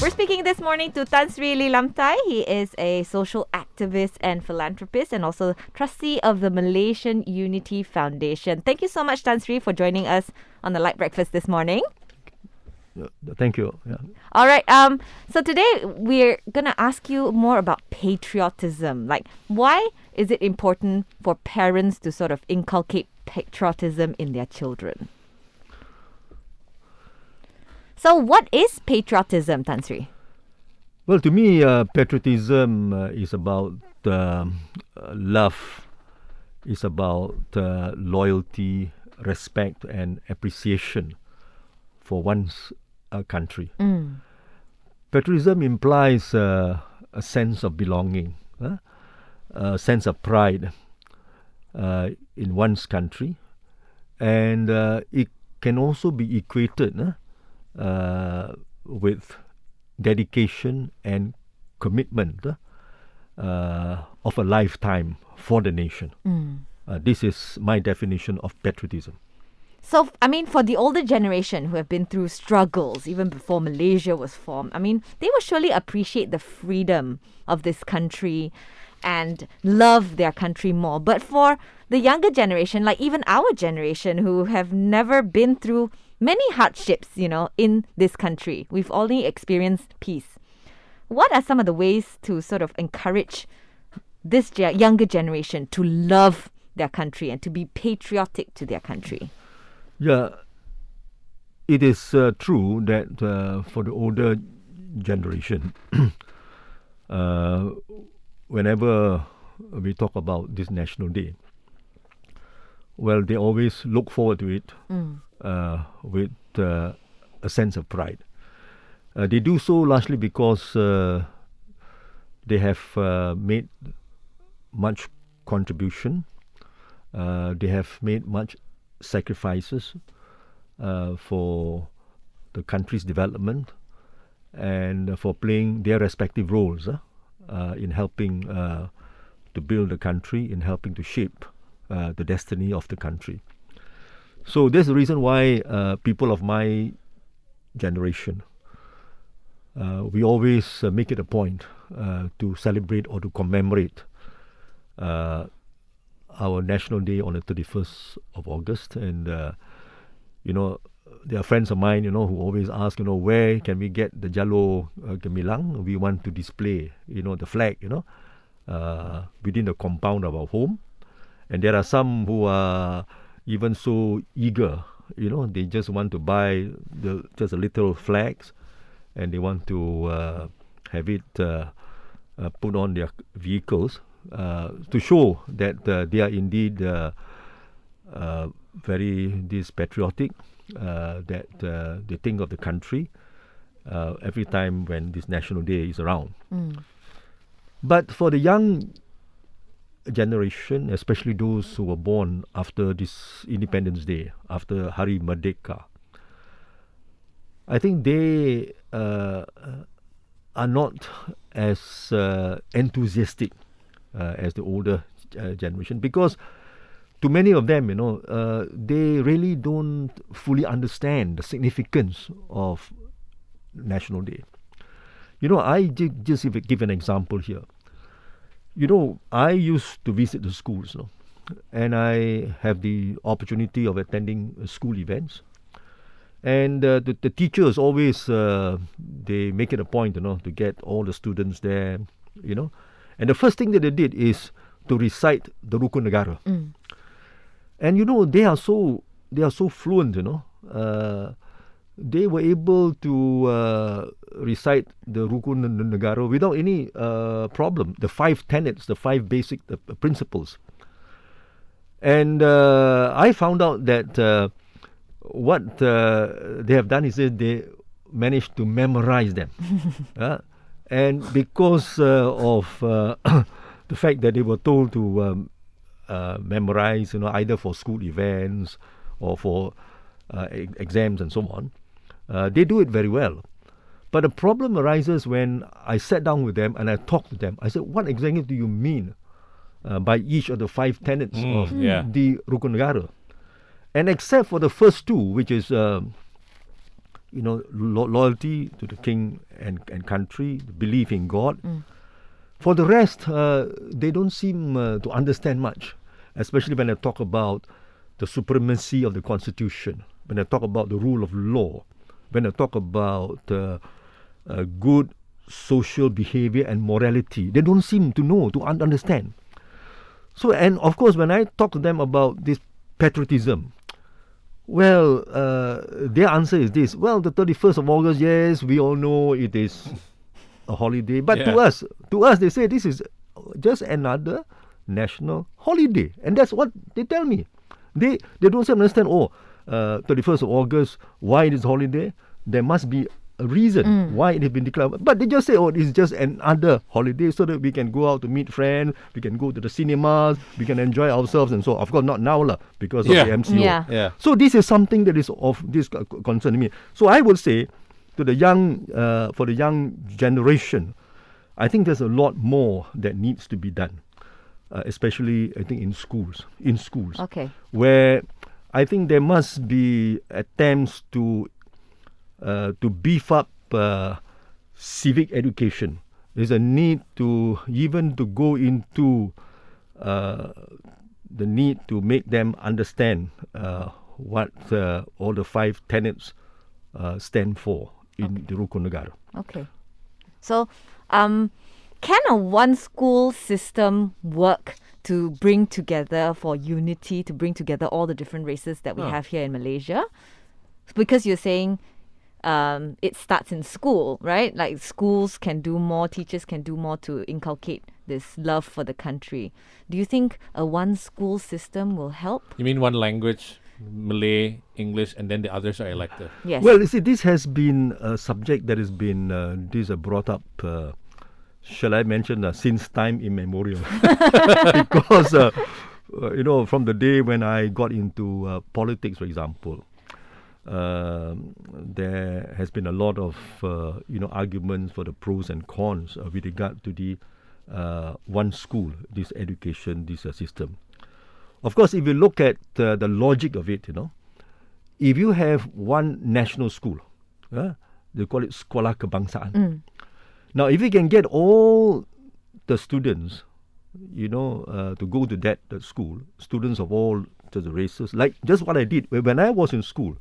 We're speaking this morning to Sri Lee Lam Thye. He is a social activist and philanthropist and also trustee of the Malaysian Unity Foundation. Thank you so much, Sri, for joining us on the Light Breakfast this morning. Thank you. Yeah. All right. So today we're going to ask you more about patriotism. Like, why is it important for parents to sort of inculcate patriotism in their children? So what is patriotism, Sri? Well, to me, patriotism is about love, is about loyalty, respect, and appreciation for one's country. Patriotism implies a sense of belonging, a sense of pride in one's country, and it can also be equated with dedication and commitment of a lifetime for the nation. This is my definition of patriotism. So, I mean, for the older generation who have been through struggles even before Malaysia was formed, I mean, they will surely appreciate the freedom of this country and love their country more. But for the younger generation, like even our generation, who have never been through many hardships, in this country, we've only experienced peace. What are some of the ways to sort of encourage this younger generation to love their country and to be patriotic to their country? Yeah, it is true that for the older generation, whenever we talk about this National Day, well, they always look forward to it with a sense of pride. They do so largely because they have made much contribution. They have made much sacrifices for the country's development and for playing their respective roles in helping to build the country, in helping to shape the destiny of the country. So there's the reason why people of my generation, we always make it a point to celebrate or to commemorate our National Day on the 31st of August. And, there are friends of mine, who always ask, where can we get the Jalo Gemilang? We want to display, the flag, within the compound of our home. And there are some who are even so eager, they just want to buy just a little flags and they want to have it put on their vehicles to show that they are indeed very patriotic, that they think of the country every time when this National Day is around. But for the young generation, especially those who were born after this Independence Day, after Hari Merdeka, I think they are not as enthusiastic as the older generation, because to many of them, they really don't fully understand the significance of National Day. I just give an example here. I used to visit the schools, and I have the opportunity of attending school events. And the teachers always, they make it a point, to get all the students there, And the first thing that they did is to recite the Rukun Negara. And they are so fluent, they were able to recite the Rukun Negara without any problem. The 5 tenets, the 5 basic principles. And I found out that what they have done is that they managed to memorize them. And because of the fact that they were told to memorize, either for school events or for exams and so on, they do it very well. But the problem arises when I sat down with them and I talked to them. I said, what exactly do you mean by each of the 5 tenets of the Rukun Negara? And except for the first 2, which is loyalty to the king and country, belief in God. For the rest, they don't seem to understand much, especially when I talk about the supremacy of the constitution, when I talk about the rule of law, when I talk about good social behavior and morality. They don't seem to know, to understand. So, and of course, when I talk to them about this patriotism, well, their answer is this. Well, the 31st of August, yes, we all know it is a holiday. But to us, they say this is just another national holiday. And that's what they tell me. They don't seem to understand, 31st of August, why it is holiday? There must be a reason why it has been declared. But they just say, it's just another holiday so that we can go out to meet friends, we can go to the cinemas, we can enjoy ourselves and so on. Of course, not now because of the MCO. Yeah. So this is something that is of this concern to me. So I would say to the young, for the young generation, I think there's a lot more that needs to be done, especially I think in schools. Okay. Where I think there must be attempts to beef up civic education. There's a need to go into the need to make them understand what all the 5 tenets stand for in the Rukun Negara. Okay. So, can a one school system work to bring together for unity, to bring together all the different races that we have here in Malaysia? Because you're saying it starts in school, right? Like schools can do more, teachers can do more to inculcate this love for the country. Do you think a one school system will help? You mean one language, Malay, English, and then the others are elective? Yes. Well, you see, this has been a subject that has been brought up, shall I mention, since time immemorial. Because, from the day when I got into politics, for example, there has been a lot of arguments for the pros and cons with regard to the one school, this education, this system. Of course, if you look at the logic of it, if you have one national school, they call it Sekolah Kebangsaan. Now, if you can get all the students, to go to that school, students of all the races, like just what I did when I was in school,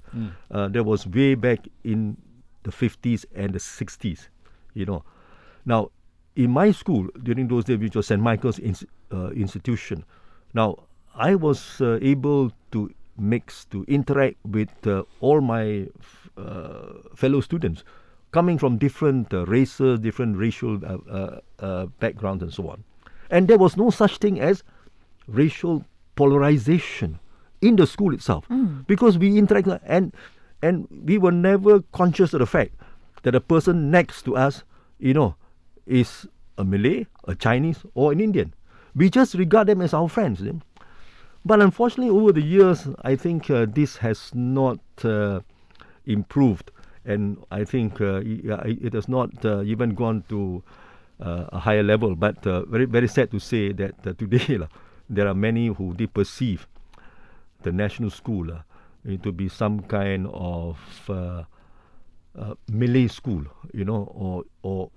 there was way back in the 50s and the 60s, Now, in my school, during those days, which was St. Michael's Institution, now, I was able to interact with all my fellow students, coming from different races, different racial backgrounds and so on. And there was no such thing as racial polarization in the school itself, because we interact and we were never conscious of the fact that a person next to us, is a Malay, a Chinese, or an Indian. We just regard them as our friends. But unfortunately, over the years, I think this has not improved, and I think it has not even gone to a higher level. But very, very sad to say that today there are many who they perceive the national school to be some kind of Malay school, or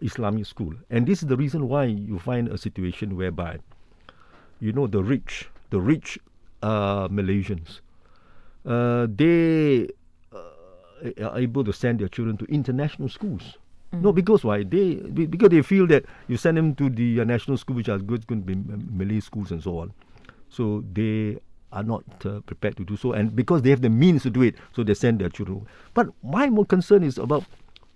Islamic school. And this is the reason why you find a situation whereby, the rich Malaysians, they are able to send their children to international schools. No, because why? Because they feel that you send them to the national school, which are going to be Malay schools and so on. So they are not prepared to do so, and because they have the means to do it, so they send their children. But my more concern is about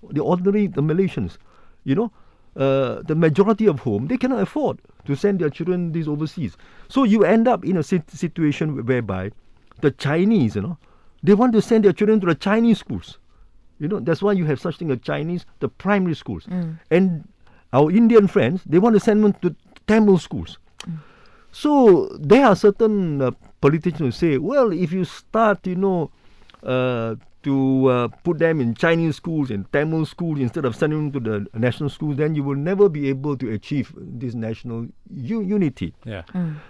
the Malaysians. The majority of whom they cannot afford to send their children these overseas. So you end up in a situation whereby the Chinese, they want to send their children to the Chinese schools. That's why you have such thing as the primary schools. And our Indian friends, they want to send them to Tamil schools. So there are certain politicians who say, well, if you start, to put them in Chinese schools and Tamil schools instead of sending them to the national schools, then you will never be able to achieve this national unity. Yeah.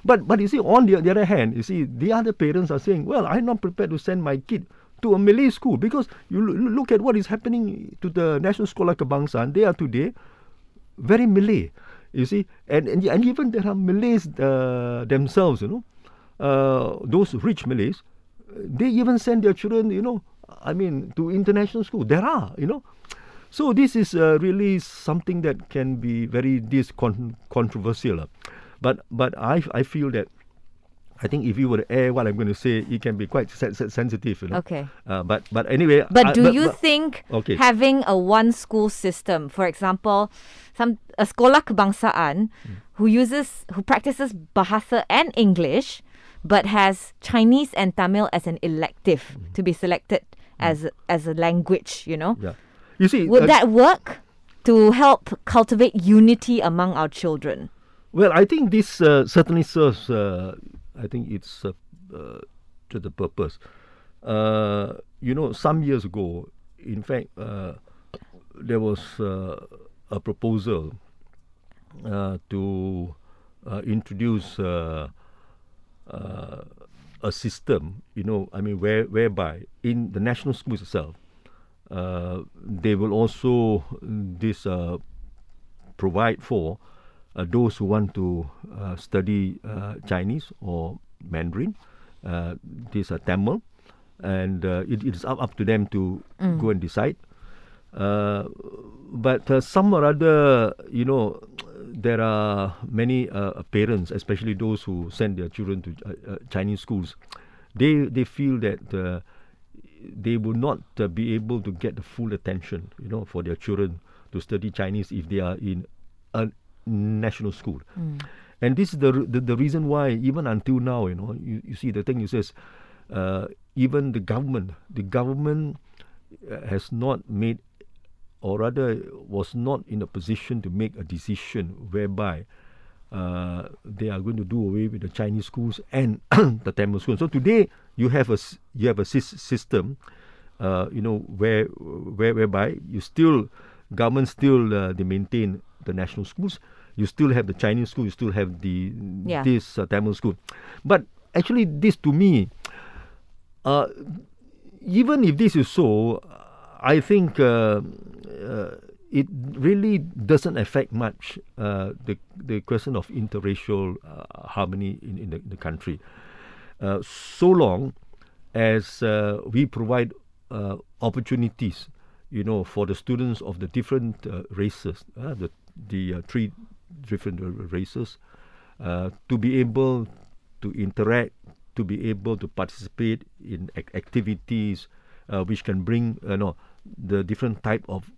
But you see, on the other hand, the other parents are saying, well, I'm not prepared to send my kid to a Malay school, because you look at what is happening to the National Sekolah Kebangsaan. They are today very Malay, you see, and even there are Malays themselves, those rich Malays, they even send their children, to international school. There are, So this is really something that can be very controversial. But I feel that, I think if you were to air what I'm going to say, it can be quite sensitive, Okay. But anyway. But do you think okay. having a one school system, for example, a sekolah kebangsaan who practices Bahasa and English, but has Chinese and Tamil as an elective to be selected as a language, Yeah. You see, would that work to help cultivate unity among our children? Well, I think this certainly serves. I think it's to the purpose. Some years ago, in fact, there was a proposal to introduce a system, whereby in the national schools itself, they will also provide for those who want to study Chinese or Mandarin, these are Tamil, and it is up to them to go and decide. But some or other, there are many parents, especially those who send their children to Chinese schools. They feel that they will not be able to get the full attention, for their children to study Chinese if they are in a national school. And this is the reason why, even until now, you see the thing is this, even the government has not made, or rather was not in a position to make a decision whereby they are going to do away with the Chinese schools and the Tamil schools. So today you have a system, whereby government still they maintain the national schools. You still have the Chinese school. You still have this Tamil school. But actually, this to me, even if this is so, I think it really doesn't affect much the question of interracial harmony in the country. So long as we provide opportunities, for the students of the different races, the three different races, to be able to interact, to be able to participate in activities which can bring the different type of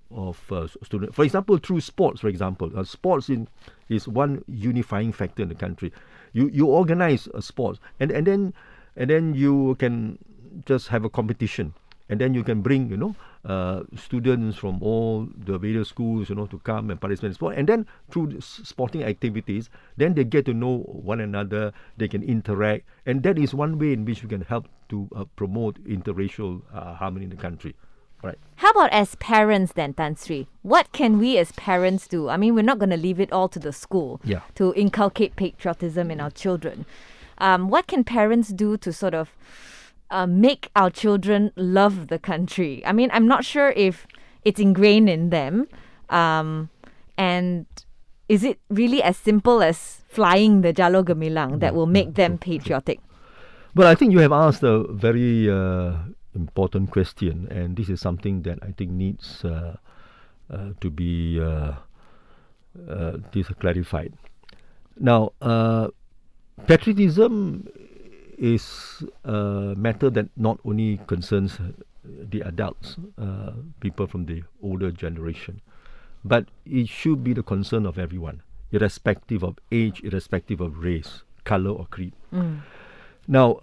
students. For example, through sports. For example, sports is one unifying factor in the country. You organize sports, and then you can just have a competition, and then you can bring students from all the various schools to come and participate in sport, and then through sporting activities, then they get to know one another, they can interact, and that is one way in which we can help to promote interracial harmony in the country. Right. How about as parents then, Tan Sri? What can we as parents do? I mean, we're not going to leave it all to the school to inculcate patriotism in our children. What can parents do to sort of make our children love the country? I mean, I'm not sure if it's ingrained in them. And is it really as simple as flying the Jalo Gemilang that will make them patriotic? Well, I think you have asked a very important question, and this is something that I think needs to be clarified. Now, patriotism is a matter that not only concerns the adults, people from the older generation, but it should be the concern of everyone, irrespective of age, irrespective of race, color, or creed. Now,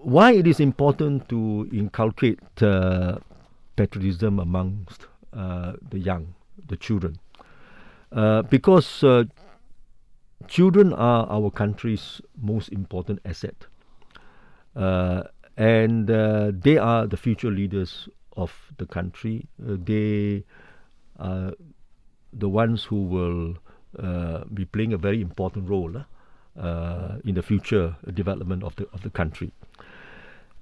why it is important to inculcate patriotism amongst the young, the children? Because children are our country's most important asset. And they are the future leaders of the country. They are the ones who will be playing a very important role in the future development of the country.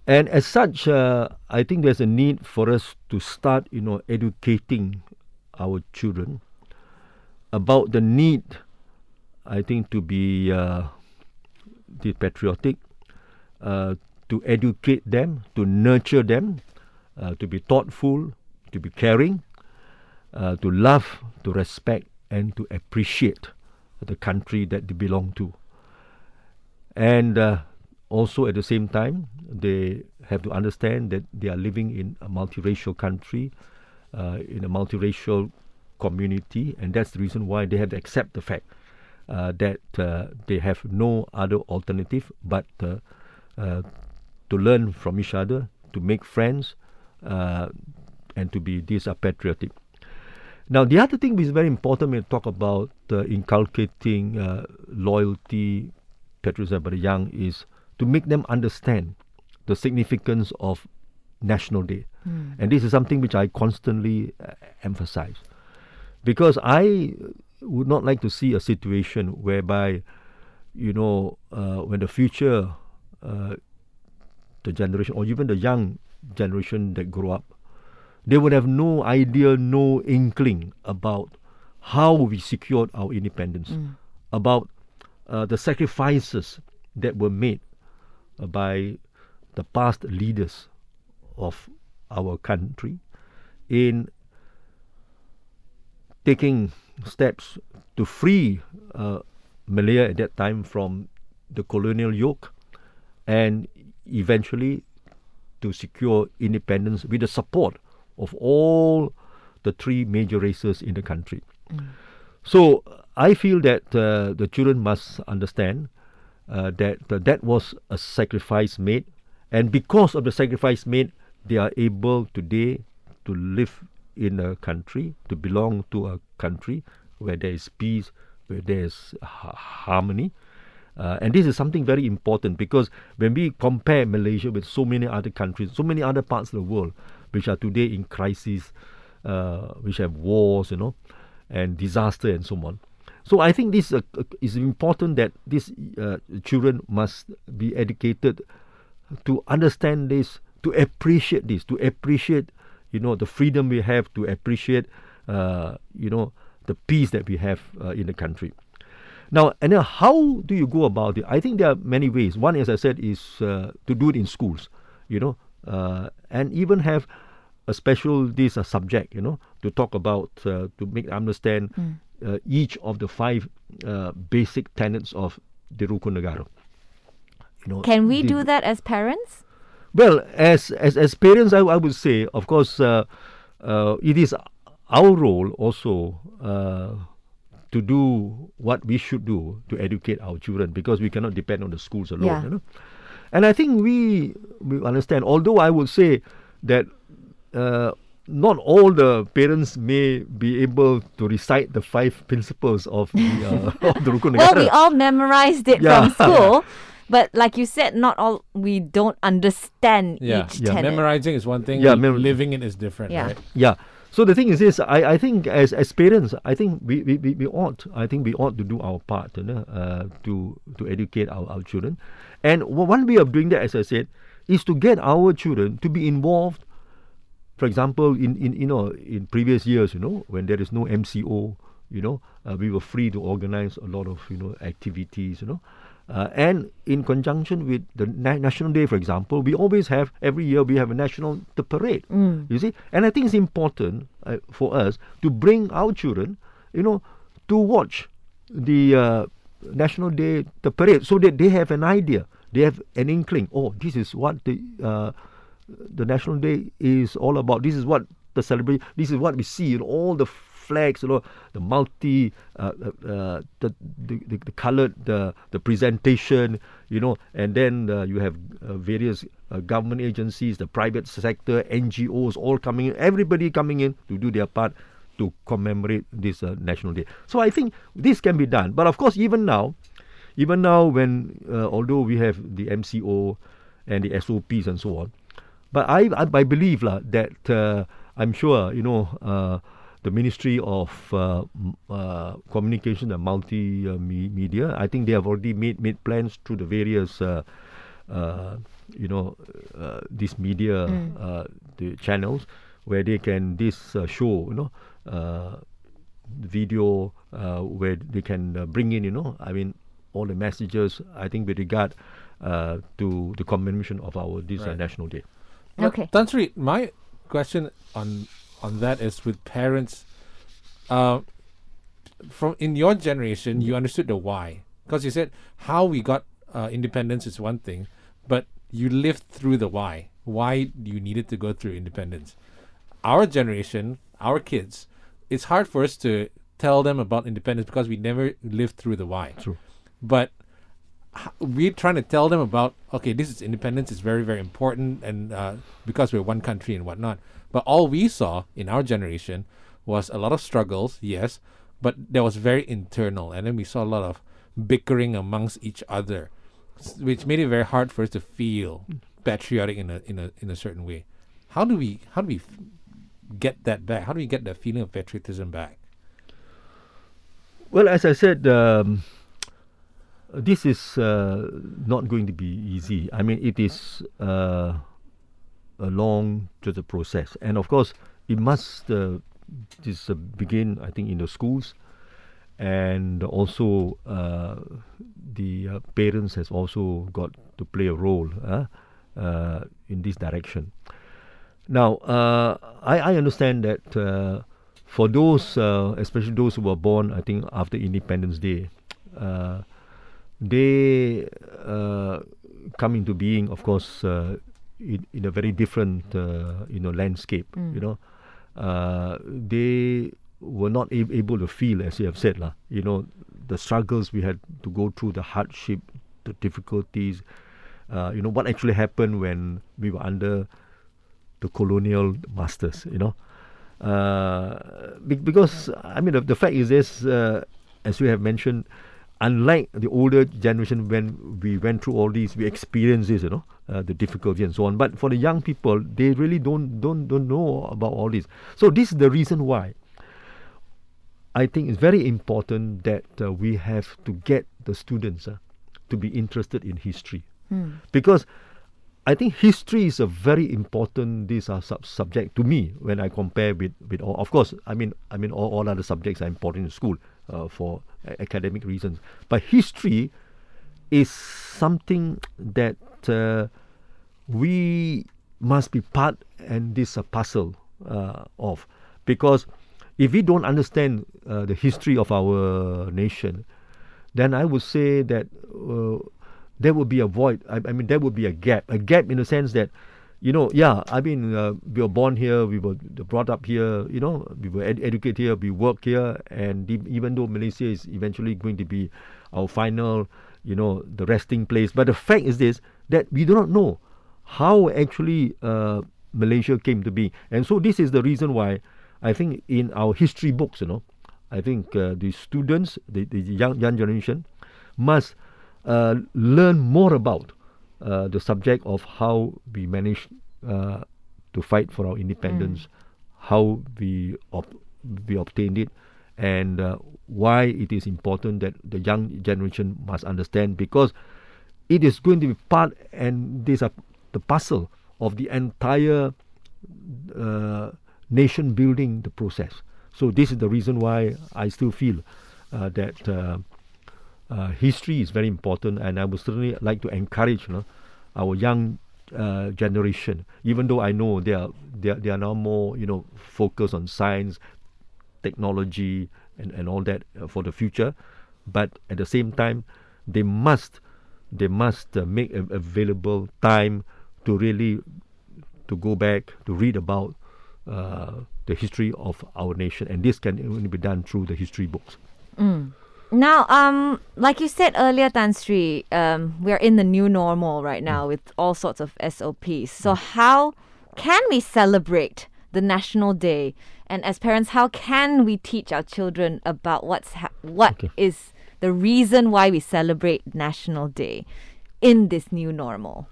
And as such, I think there's a need for us to start, educating our children about the need, I think, to be patriotic, to educate them, to nurture them, to be thoughtful, to be caring, to love, to respect, and to appreciate the country that they belong to. And also at the same time, they have to understand that they are living in a multiracial country, in a multiracial community, and that's the reason why they have to accept the fact that they have no other alternative but to learn from each other, to make friends, and to be patriotic. Now, the other thing which is very important when we talk about inculcating loyalty, patriotism by the young is to make them understand the significance of National Day. And this is something which I constantly emphasize. Because I would not like to see a situation whereby, when the future, the generation, or even the young generation that grow up, they would have no idea, no inkling about how we secured our independence, about the sacrifices that were made by the past leaders of our country in taking steps to free Malaya at that time from the colonial yoke, and eventually to secure independence with the support of all the three major races in the country. So I feel that the children must understand that was a sacrifice made, and because of the sacrifice made, they are able today to live in a country, to belong to a country where there is peace, where there is harmony. And this is something very important, because when we compare Malaysia with so many other countries, so many other parts of the world which are today in crisis, which have wars, and disaster and so on. So I think this is important, that these children must be educated to understand this, to appreciate this, to appreciate, the freedom we have, to appreciate, the peace that we have in the country. Now, and then how do you go about it? I think there are many ways. One, as I said, is to do it in schools, and even have a special subject, to talk about, to make them understand each of the 5 basic tenets of the Rukun Negara. Can we do that as parents? Well, as parents, I would say, of course, it is our role also to do what we should do to educate our children, because we cannot depend on the schools alone. And I think we understand, although I would say that not all the parents may be able to recite the 5 principles of the Rukun Negara. Well, we all memorized it from school. But like you said, not all, we don't understand each tenet. Memorizing is one thing, living it is different, right? Yeah. So the thing is this, I think as parents, I think we ought to do our part, to educate our children. And one way of doing that, as I said, is to get our children to be involved. For example, in previous years, when there is no MCO, we were free to organize a lot of activities, and in conjunction with the National Day, for example, we always have, every year we have a national parade, you see. And I think it's important for us to bring our children, to watch the National Day parade, so that they have an idea, they have an inkling. Oh, this is what the National Day is all about. This is what the celebration. This is what we see in all the flags, the multi, the coloured, the presentation, and then you have various government agencies, the private sector, NGOs, all coming in, everybody coming in to do their part to commemorate this National Day. So I think this can be done. But of course, even now, when although we have the MCO and the SOPs and so on, but I believe that I'm sure the Ministry of Communication and Multimedia, I think they have already made plans through the various these media the channels where they can show video where they can bring in all the messages, I think, with regard to the commemoration of our National Day. Okay. Tan Sri, my question on that is with parents. From in your generation, you understood the why, because you said how we got independence is one thing, but you lived through the why. Why you needed to go through independence? Our generation, our kids, it's hard for us to tell them about independence because we never lived through the why. True. But we're trying to tell them about, okay, this is independence, is very, very important, and because we're one country and whatnot. But all we saw in our generation was a lot of struggles, yes, but that was very internal, and then we saw a lot of bickering amongst each other, which made it very hard for us to feel patriotic in a certain way. How do we get that back? How do we get that feeling of patriotism back? Well, as I said, this is not going to be easy. I mean, it is a long process, and of course, it must begin, I think, in the schools, and also the parents has also got to play a role in this direction. Now, I understand that for those, especially those who were born, I think, after Independence Day, they come into being, of course, in a very different, landscape. They were not able to feel, as you have said, the struggles we had to go through, the hardship, the difficulties. What actually happened when we were under the colonial masters. Because I mean, the fact is this, as we have mentioned, unlike the older generation, when we went through all these, we experienced this, the difficulty and so on. But for the young people, they really don't know about all this. So this is the reason why I think it's very important that we have to get the students to be interested in history, because I think history is a very important subject to me when I compare with all. Of course, I mean all other subjects are important in school for academic reasons, but history is something that we must be part and this a puzzle of, because if we don't understand the history of our nation, then I would say that there will be a void. I mean, there will be a gap in the sense that, we were born here, we were brought up here, we were educated here, we work here, and even though Malaysia is eventually going to be our final, the resting place, but the fact is this, that we do not know how actually Malaysia came to be. And so this is the reason why I think in our history books, I think the students, the young generation, must learn more about the subject of how we managed to fight for our independence, how we obtained it, and why it is important that the young generation must understand, because it is going to be part and these are the puzzle of the entire nation building the process. So this is the reason why I still feel that history is very important, and I would certainly like to encourage our young generation, even though I know they are now more focused on science, technology, and all that for the future, but at the same time they must make available time to really to go back to read about the history of our nation, and this can only be done through the history books. Now, like you said earlier, Tan Sri, we're in the new normal right now with all sorts of SOPs. So how can we celebrate the National Day? And as parents, how can we teach our children about what is the reason why we celebrate National Day in this new normal?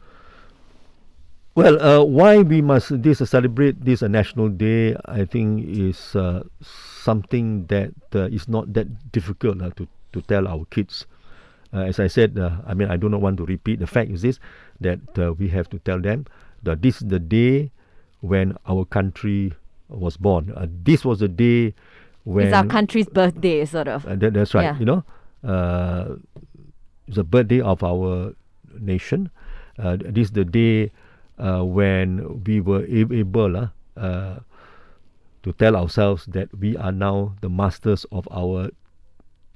Well, why we must celebrate this National Day, I think, is something that is not that difficult to tell our kids. As I said, I mean, I do not want to repeat. The fact is this, that we have to tell them that this is the day when our country was born. This was the day when... It's our country's birthday, sort of. That's right, Yeah. you know. It's the birthday of our nation. This is the day when we were able to tell ourselves that we are now the masters of our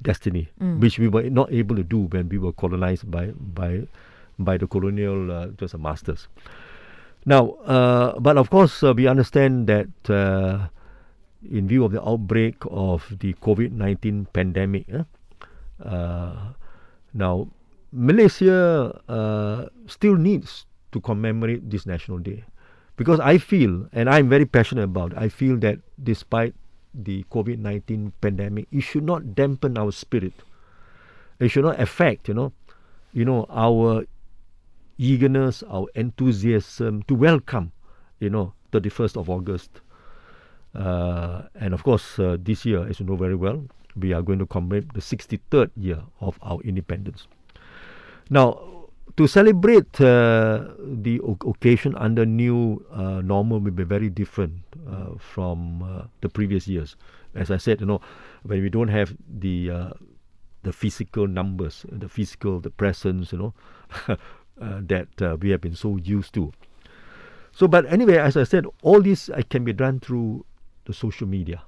destiny, which we were not able to do when we were colonized by the colonial just masters. Now, but of course, we understand that in view of the outbreak of the COVID-19 pandemic, now Malaysia still needs to commemorate this National Day, because I feel, and I'm very passionate about it, I feel that despite the COVID-19 pandemic, it should not dampen our spirit. It should not affect, our eagerness, our enthusiasm to welcome, 31st of August. And of course, this year, as you know very well, we are going to commemorate the 63rd year of our independence. Now, to celebrate the occasion under new normal will be very different from the previous years. As I said, when we don't have the physical numbers, the presence, that we have been so used to. So, but anyway, as I said, all this can be done through the social media.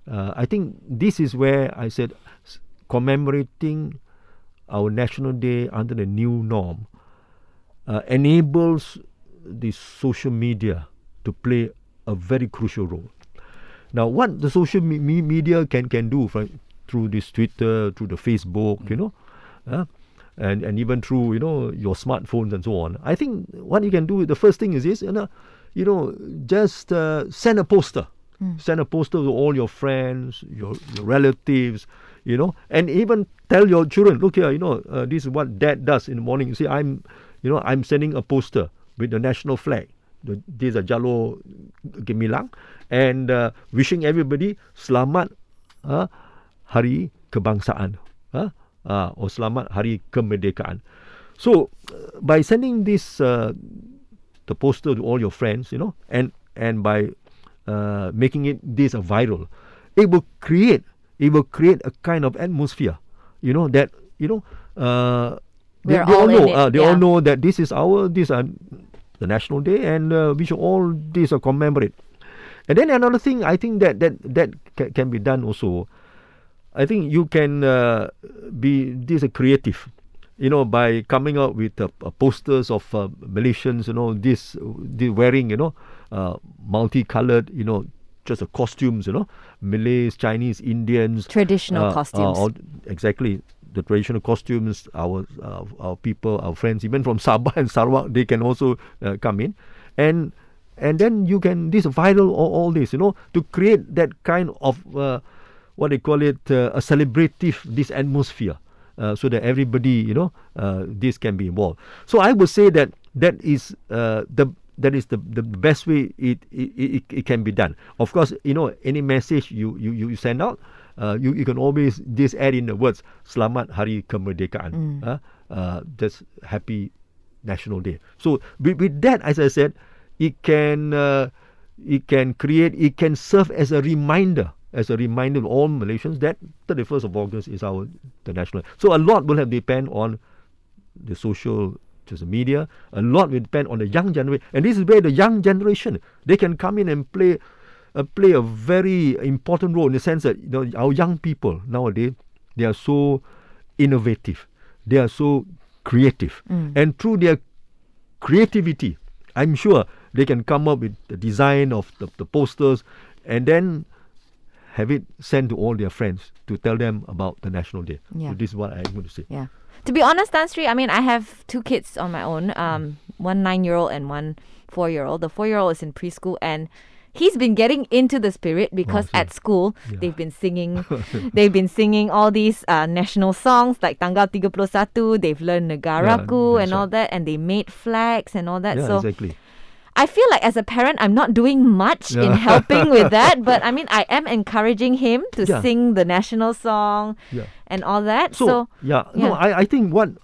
I think this is where I said commemorating our National Day under the new norm enables the social media to play a very crucial role. Now, what the social media can do through this Twitter, through the Facebook, and even through your smartphones and so on. I think what you can do, the first thing is this, just send a poster. Send a poster to all your friends, your relatives, and even tell your children, look here, this is what Dad does in the morning. You see, I'm sending a poster with the national flag. This is Jalo Gemilang, and wishing everybody Selamat Hari Kebangsaan, or Selamat Hari Kemerdekaan. So, by sending this the poster to all your friends, and by making this viral, it will create a kind of atmosphere, that they all know that this is the National Day, and we should all commemorate. And then another thing, I think that can be done also. I think you can be creative, by coming out with posters of Malaysians, this wearing, multicolored, just costumes, Malays, Chinese, Indians, traditional costumes. Exactly, the traditional costumes. Our people, our friends, even from Sabah and Sarawak, they can also come in, and then you can viral all this, to create that kind of what they call it, a celebrative atmosphere. So that everybody, this can be involved. So I would say that is the best way it can be done. Of course, any message you send out, you can always just add in the words Selamat Hari Kemerdekaan, just Happy National Day. So with that, as I said, it can serve as a reminder. As a reminder to all Malaysians that 31st of August is the national. So a lot will have depend on the social media. A lot will depend on the young generation, and this is where the young generation, they can come in and play a very important role, in the sense that our young people nowadays, they are so innovative, they are so creative, and through their creativity, I'm sure they can come up with the design of the posters, and then have it sent to all their friends to tell them about the National Day. Yeah. So this is what I'm going to say. Yeah. To be honest, Tan Sri, I mean, I have two kids on my own, one 9-year-old and one 4-year-old. The 4-year-old is in preschool, and he's been getting into the spirit because at school they've been singing all these national songs like Tanggal 31. They've learned Negaraku and all that, and they made flags and all that. Yeah, so exactly. I feel like as a parent, I'm not doing much in helping with that. But I mean, I am encouraging him to Yeah. sing the national song Yeah. and all that. So, So no, I think what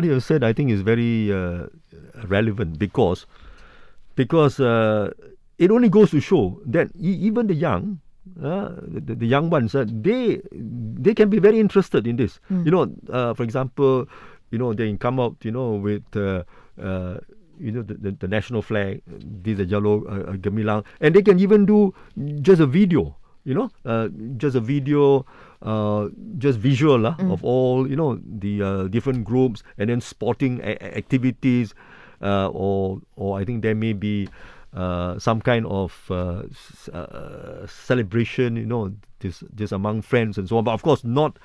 you have said, I think is very relevant because it only goes to show that even the young, the young ones, they can be very interested in this. You know, for example, you know, they can come out, you know, with you know, the national flag, this is yellow gemilang, and they can even do just a video, you know, just a video, just visual of all, you know, the different groups, and then sporting activities, or I think there may be some kind of celebration, you know, just among friends and so on. But of course, not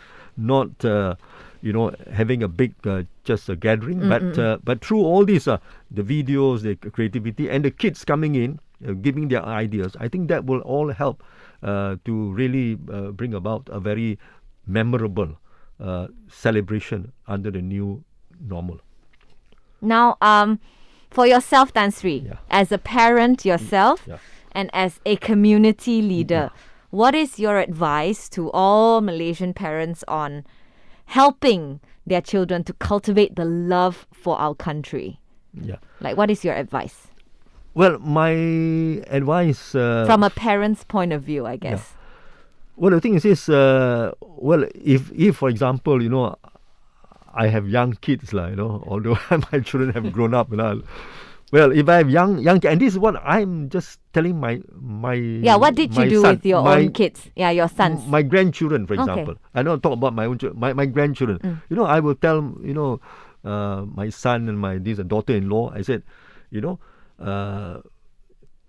you know, having a big just a gathering, but through all these the videos, the creativity, and the kids coming in, giving their ideas, I think that will all help to really bring about a very memorable celebration under the new normal. now, for yourself, Tan Sri, Yeah. as a parent yourself Yeah. and as a community leader, what is your advice to all Malaysian parents on helping their children to cultivate the love for our country? Yeah. Like, what is your advice? Well, my advice From a parent's point of view, I guess. well, the thing is well, if for example, you know, I have young kids, you know, although my children have grown up, well, if I have young kids, and this is what I'm just telling my Yeah, what did you my do son, with your own kids? Yeah, your sons. my grandchildren, for Okay. example. I don't talk about my own my grandchildren. You know, I will tell, you know, my son and my daughter-in-law, I said, you know,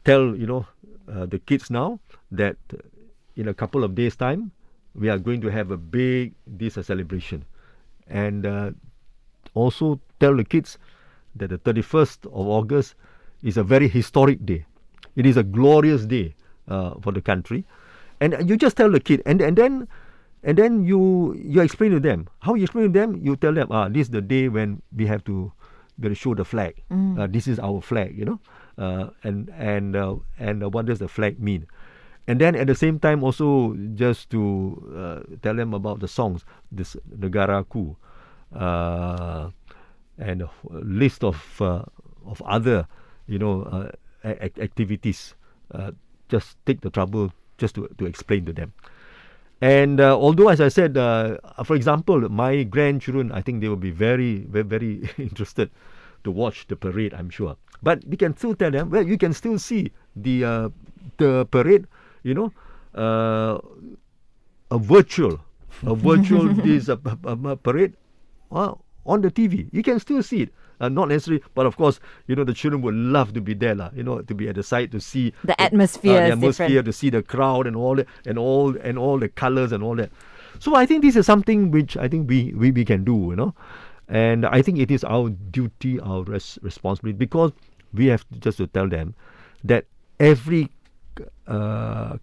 tell, you know, the kids now that in a couple of days' time we are going to have a big celebration, and also tell the kids that the 31st of August is a very historic day. It is a glorious day for the country, and you just tell the kid, and then you explain to them. How you explain to them? You tell them, this is the day when we have to show the flag. This is our flag, you know, and what does the flag mean? And then at the same time also just to tell them about the songs, this Negaraku, and a list of other, you know, activities. Just take the trouble just to explain to them. And although, as I said, for example, my grandchildren, I think they will be very, very, very interested to watch the parade, I'm sure. But we can still tell them, well, you can still see the parade, you know, a virtual this parade on the TV. You can still see it. Not necessarily, but of course, you know, the children would love to be there, you know, to be at the site to see The atmosphere is different. to see the crowd and all that, and all the colors and all that. So I think this is something which I think we can do, you know, and I think it is our duty, our responsibility, because we have just to tell them that every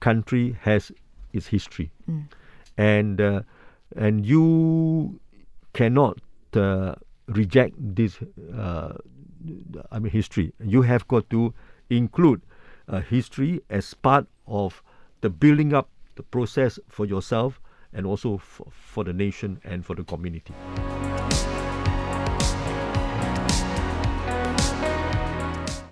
country has its history, and you cannot reject this history. You have got to include history as part of the building up the process for yourself and also for the nation and for the community.